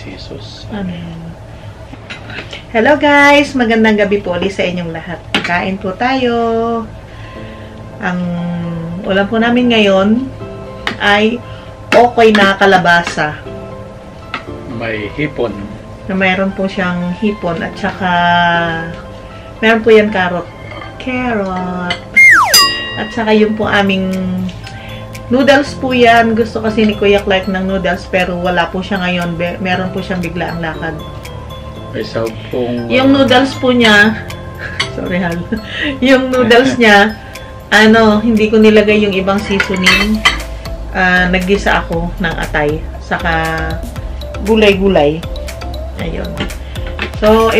Jesus. Amen. Hello guys! Magandang gabi po ulit sa inyong lahat. Kain po tayo. Ang ulam po namin ngayon ay okoy na kalabasa. May hipon. Na mayroon po siyang hipon at saka mayroon po yan carrot. At saka yung po aming noodles po yan. Gusto kasi ni Kuya Clark ng noodles pero wala po siya ngayon. Meron po siyang bigla ang lakad. May sahog pong... Yung noodles po niya, sorry Hal, yung noodles niya, hindi ko nilagay yung ibang seasoning. Naggisa ako ng atay, saka gulay-gulay. Ayun. So,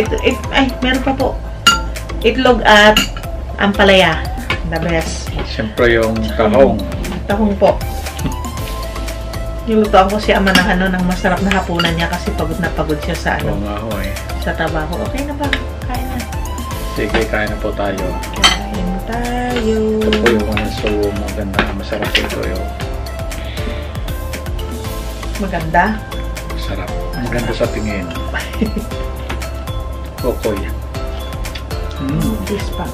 meron pa po. Itlog at ampalaya. The best. Siyempre yung tahong. Tahong po. Nilutoan ko si ama ng masarap na hapunan niya kasi pagod na pagod siya sa sa trabaho. Okay na ba? Kain na. Sige, kain na po tayo. Kain tayo. Ito po yung so maganda. Masarap ito yung... Maganda? Masarap. Maganda sa tingin. Okoy. This pa.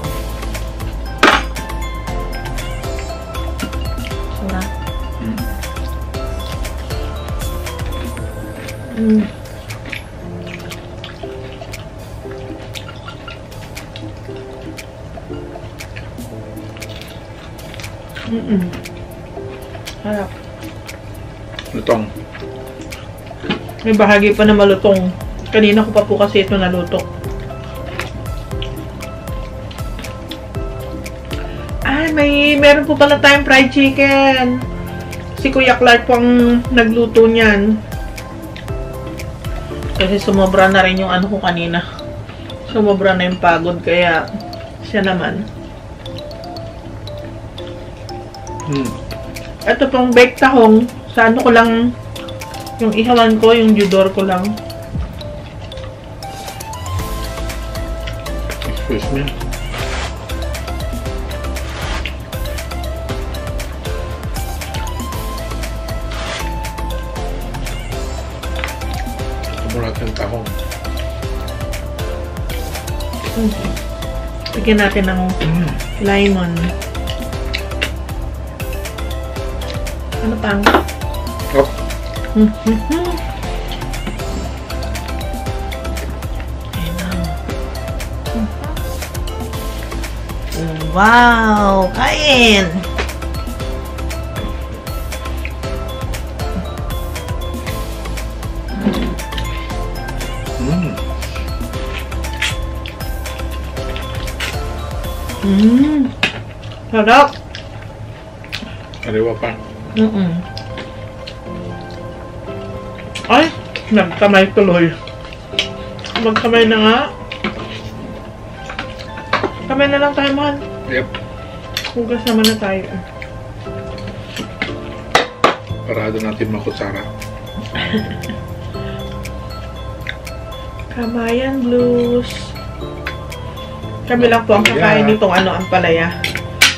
Sarap. Harap. Lutong. May bahagi pa na malutong. Kanina ko pa po kasi ito naluto. Meron po pala tayong fried chicken. Si Kuya Clark po ang nagluto niyan. Kasi sumobra na rin yung ko kanina. Sumobra na yung pagod kaya siya naman. Ito pong baked tahong. Sa ko lang yung ihawan ko, yung judor ko lang. Excuse me. Natin tahong. Bigyan natin ng lemon. Ano pang? Oh. Wow! Kain! Sarap. Kaliwa pa. Ay, nagkamay tuloy. Magkamay na nga. Kamay na lang tayo, mahal. Yep. Hugas naman na tayo. Parado natin makutsara. Kamayan blues. Kami lang po ang kakain nitong ampalaya.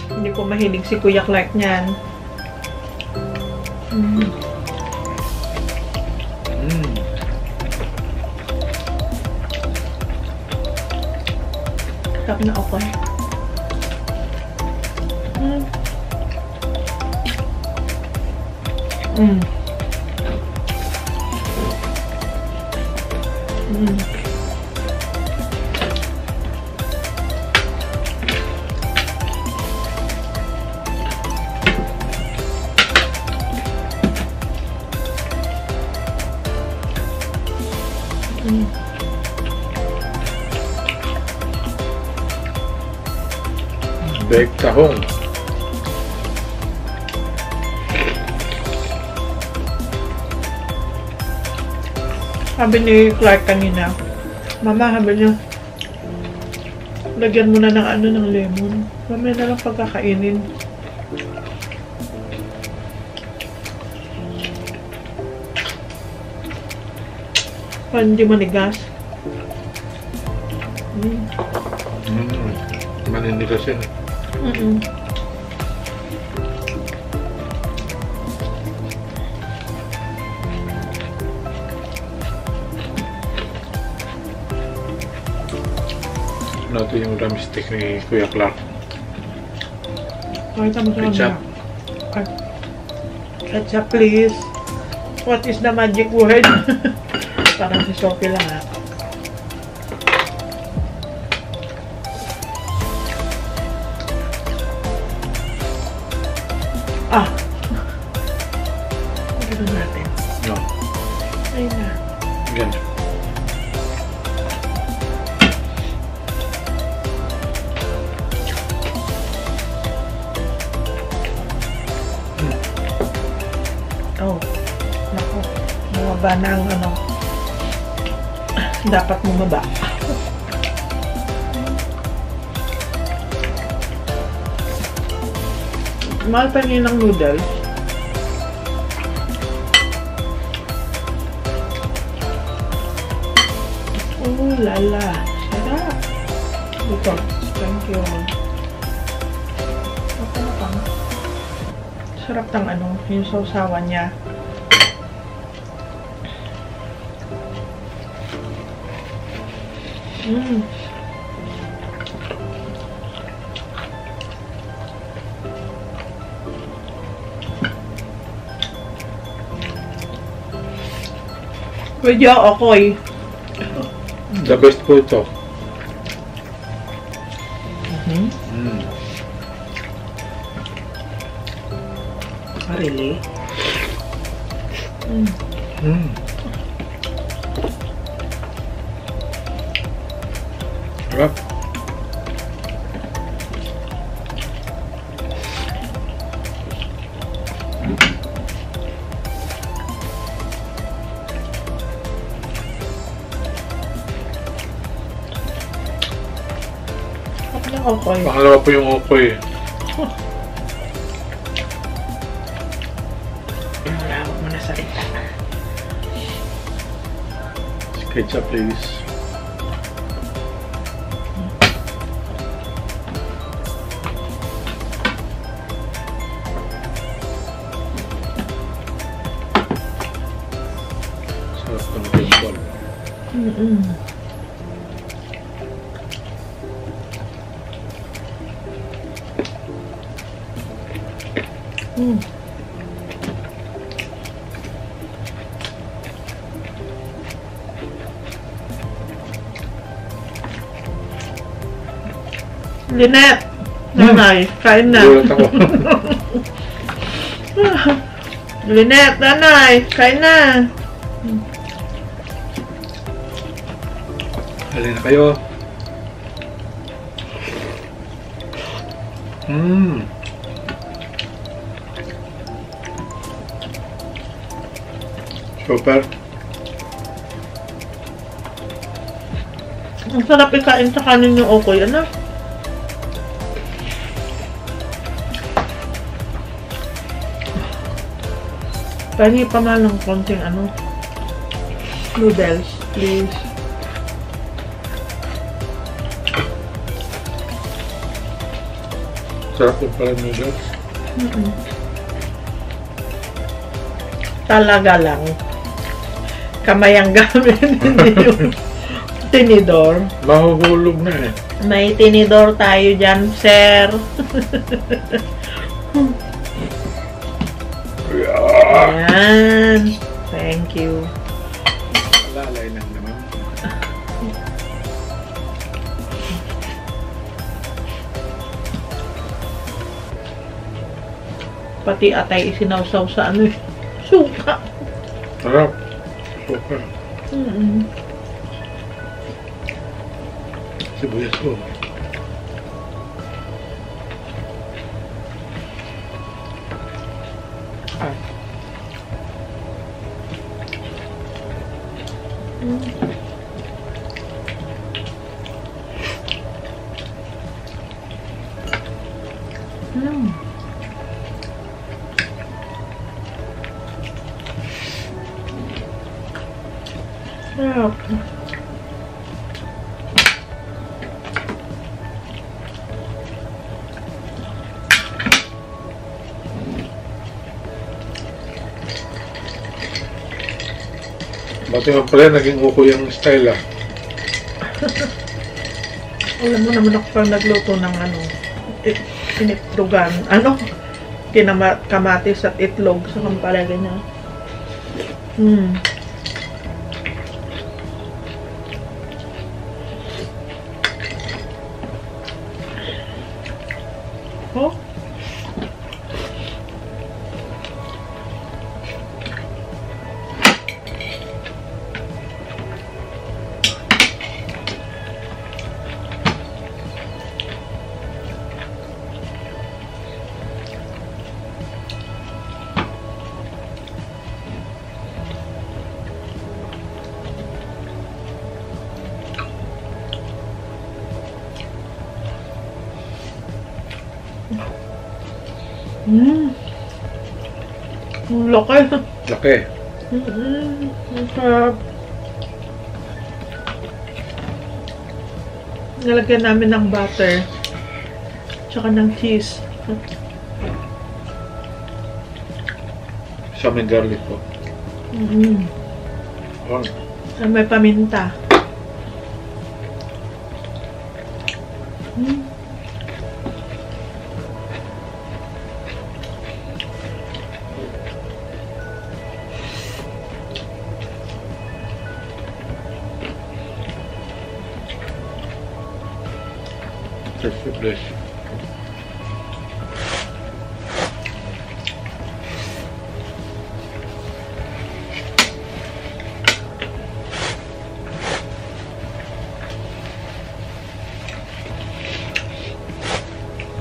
Hindi po mahilig si Kuya Clark niyan. Sarap na okoy. Baked tahong. Sabi ni Clark kanina, Mama, sabi niya, lagyan mo na ng lemon. Mamaya na lang pagkakainin. Hindi manigas. Maninigas yun. natin yung drumstick ni Kuya Clark. Pakita mo sa Ketchup. Ay. Ketchup, please. What is the magic word? Parang si Sophie lang, ha? Ah! Ito natin. No. Ayun na. Yan. Oh. Naku. Bumaba na ang ano. Dapat bumaba. Mahal pa rin ng noodles. Oh, lala. Sarap. Ito. Thank you. Ito na pang. Sarap ng ano, yung sausawan niya. Mmm. Pwede ako eh. The best po ito. Mm-hmm. Mm. Really? Mm. Mm. Sarap. Ako lang okay. Pangalawa po yung okoy. Malawak mo na salita. Ketchup, please. Sarap ng pinball. Mm-mm. Mm. Lynette! Nanay, kain na. Gulat ako. Lynette, nanay, kain na. Halina na kayo. Mmm. Super. Ang sarap ikain sa kanin yung okoy, ano? Pahingi pa man ng konting ano, noodles, please. Sarap yung pala noodles. Talaga lang. Kamay ang gamit, hindi yung tinidor. Mahuhulog na eh. May tinidor tayo dyan, sir. Ayan. Thank you. Lalay lang naman. Pati atay isinawsaw sa ano eh. Suka. Sarap. Super. Sibuyas ko. Sarap. Bati mo pala, naging uko yung style ah. Alam mo naman ako pang nagluto ng ano, initlogan. Ano? Kamatis at itlog sa kampalaga niya. Oh. Ang laki. Laki. Ang sarap. Nalagyan namin ng butter. Tsaka ng cheese. Sa may garlic po. Oh. May paminta. Bless.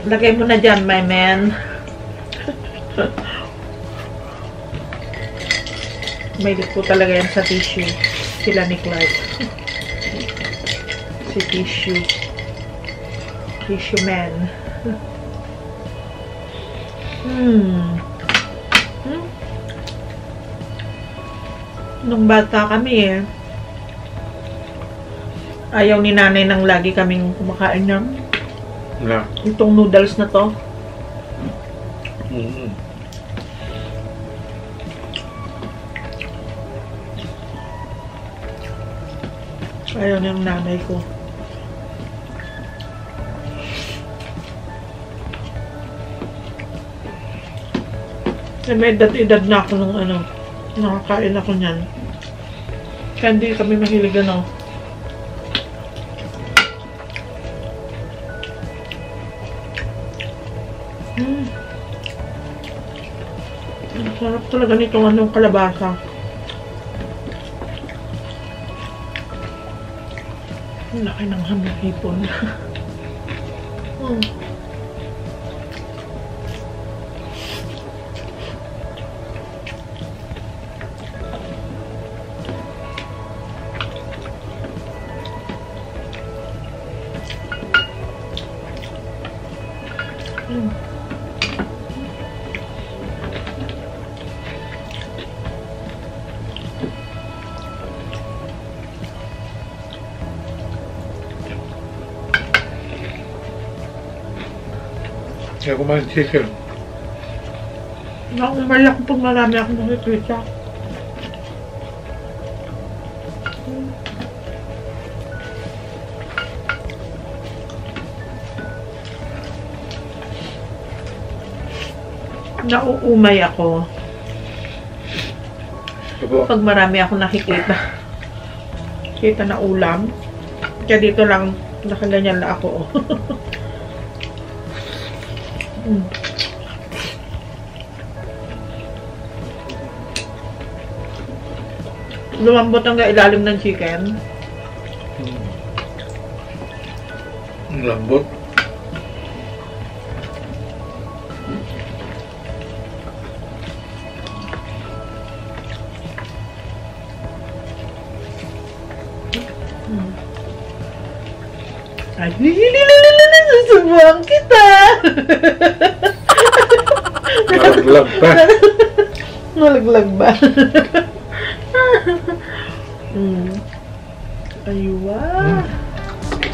Lagay mo na dyan, my man. May po talaga yan sa tissue. Sila ni Clark. Si tissue. Tissue man. Nung bata kami ayaw ni nanay nang lagi kaming kumakain ng itong noodles na to. Ayaw ng nanay ko. May edad na ako ng ano, nakakain ako niyan. Kaya hindi kami mahilig ano. Ang sarap talaga nitong anong kalabasa. Ang laki ng hamang hipon. Kaya kumain chicken. Nakumay ako pag marami akong nakikita. Nauumay ako. Pag marami akong nakikita. Kita na ulam. Kaya dito lang nakaganyan na ako. Lumambot ang ilalim ng chicken. Lambot. Ay, susubuan kita. Nalaglag pa. Nalaglag ba? Aywa.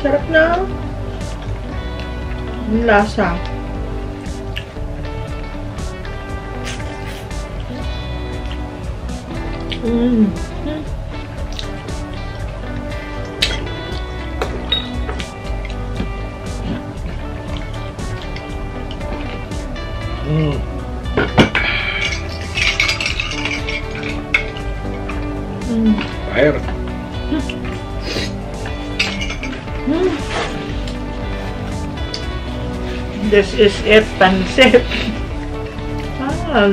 Sarap na. Ang lasa. Fire. This is it, pancit. Ah.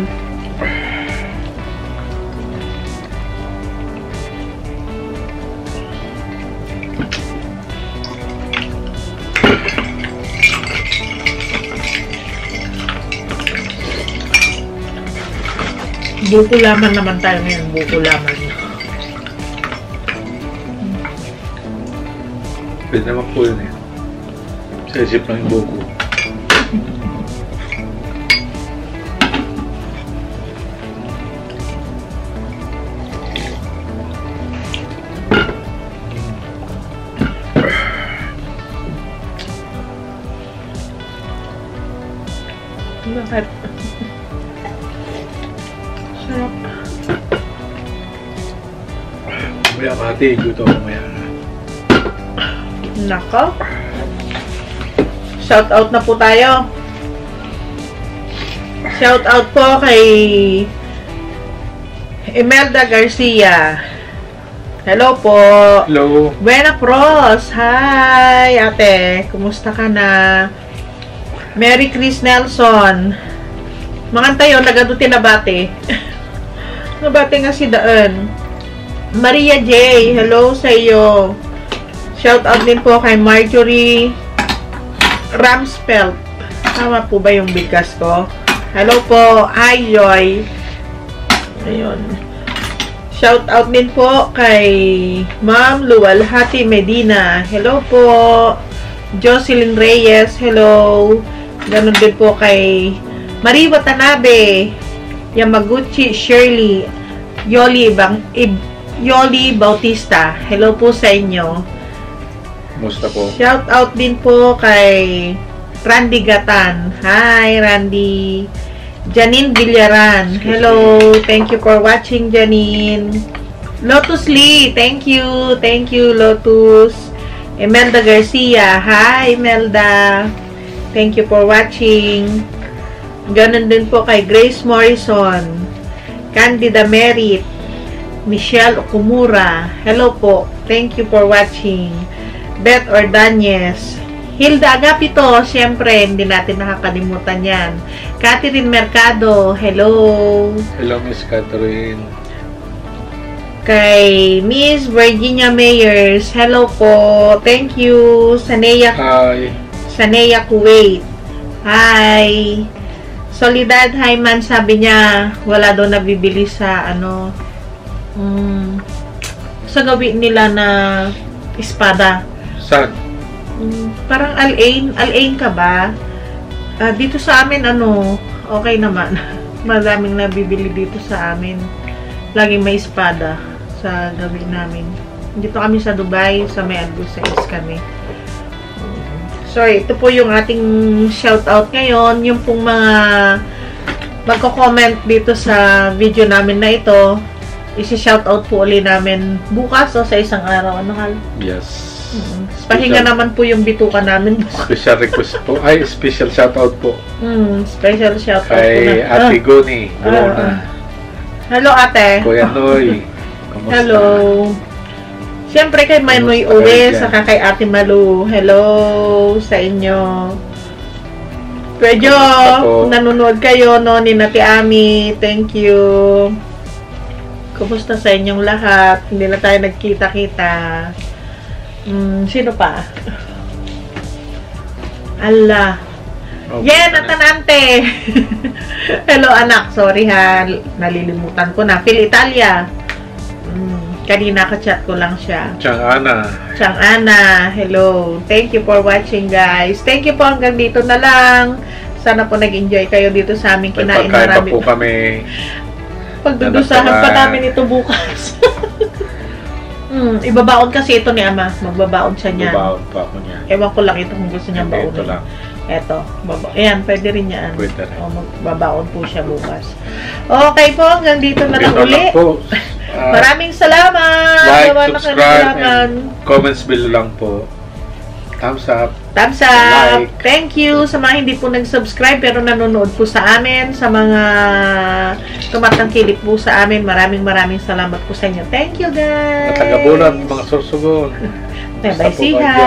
Buko laman naman tayo ngayon, buko laman. Pwede naman po yun eh. Sa isip lang yung buko. Bakit? Sarap. Mamaya mati, gusto ko mamaya. Nako. Shout out na po tayo. Shout out po kay Imelda Garcia. Hello po. Hello. Buena Pros. Hi, ate. Kumusta ka na? Mary Chris Nelson. Mangantayo, nagaduti na bate. Nabate nga si Daan. Maria J. Hello sa iyo. Shout out din po kay Marjorie Ramspelt. Tama po ba yung bigkas ko? Hello po. Hi, Joy. Ayun. Shout out din po kay Ma'am Luwalhati Medina. Hello po. Jocelyn Reyes. Hello. Ganon din po kay Marie Watanabe. Yamaguchi Shirley. Yoli Bautista. Hello po sa inyo. Musta po? Shout out din po kay Randy Gatan. Hi, Randy. Janine Villaran. Hello. Thank you for watching, Janine. Lotus Lee. Thank you. Thank you, Lotus. Imelda Garcia. Hi, Imelda. Thank you for watching. Ganon din po kay Grace Morrison. Candida Merit. Michelle Okumura. Hello po. Thank you for watching. Beth Ordanyes. Hilda Agapito, siyempre, hindi natin nakakalimutan yan. Catherine Mercado, hello. Hello, Miss Catherine. Kay Miss Virginia Mayers, hello po. Thank you. Hi. Sanea Kuwait. Hi. Solidad Hyman, sabi niya, wala daw nabibili sa, sa gawin nila na espada. Saan? Parang Al-Ain. Al-Ain ka ba? Dito sa amin, okay naman. Maraming nabibili dito sa amin. Laging may espada sa gawin namin. Dito kami sa Dubai, sa may Albus kami. So, ito po yung ating shoutout ngayon. Yung pong mga magko-comment dito sa video namin na ito, isi-shoutout po ulit namin bukas o sa isang araw. Ano, Hal? Yes. Pahinga naman po yung bituka namin. Special request po. Ay, special shoutout po. Special shoutout po kay na. Ate Goni. Hello, ate. Kuya Noy. Kamusta? Hello. Siyempre kay Manoy Uwe, saka kay Ate Malu. Hello sa inyo. Pedyo, nanonood kayo, no, ni Nati Ami. Thank you. Kumusta sa inyong lahat? Hindi na tayo nagkita-kita. Sino pa? Allah. Yeah, Natanante. Hello, anak. Sorry ha. Nalilimutan ko na. Phil Italia. Kanina ka-chat ko lang siya. Chang Ana. Chang Ana. Hello. Thank you for watching, guys. Thank you po. Hanggang dito na lang. Sana po nag-enjoy kayo dito sa aming kinain. Pagkain pa po kami. Pagdudusahan pa namin ito bukas. Ibabaon kasi ito ni Ama. Magbabaon siya niya. Magbabaon pa ako niya. Ewan ko lang ito kung gusto niya baonin. Ito lang. Eto. Ayan, pwede rin yan. Pwede rin. Magbabaon po siya bukas. Okay po, hanggang dito na lang uli. Maraming salamat. Like, subscribe, and comments below lang po. thumbs up. Thumbs up! Like. Thank you sa mga hindi po nag-subscribe pero nanonood po sa amin. Sa mga tumatangkilik po sa amin, maraming salamat po sa inyo. Thank you, guys! Taga-Bulan, mga Sorsogon. Bye-bye, siha!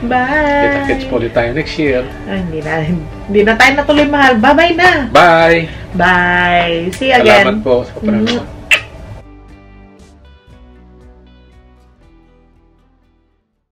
Bye! Kita-kits po ulit tayo next year. Ay, hindi na tayo natuloy mahal. Bye-bye na! Bye! Bye! See you again! Salamat po sa panonood.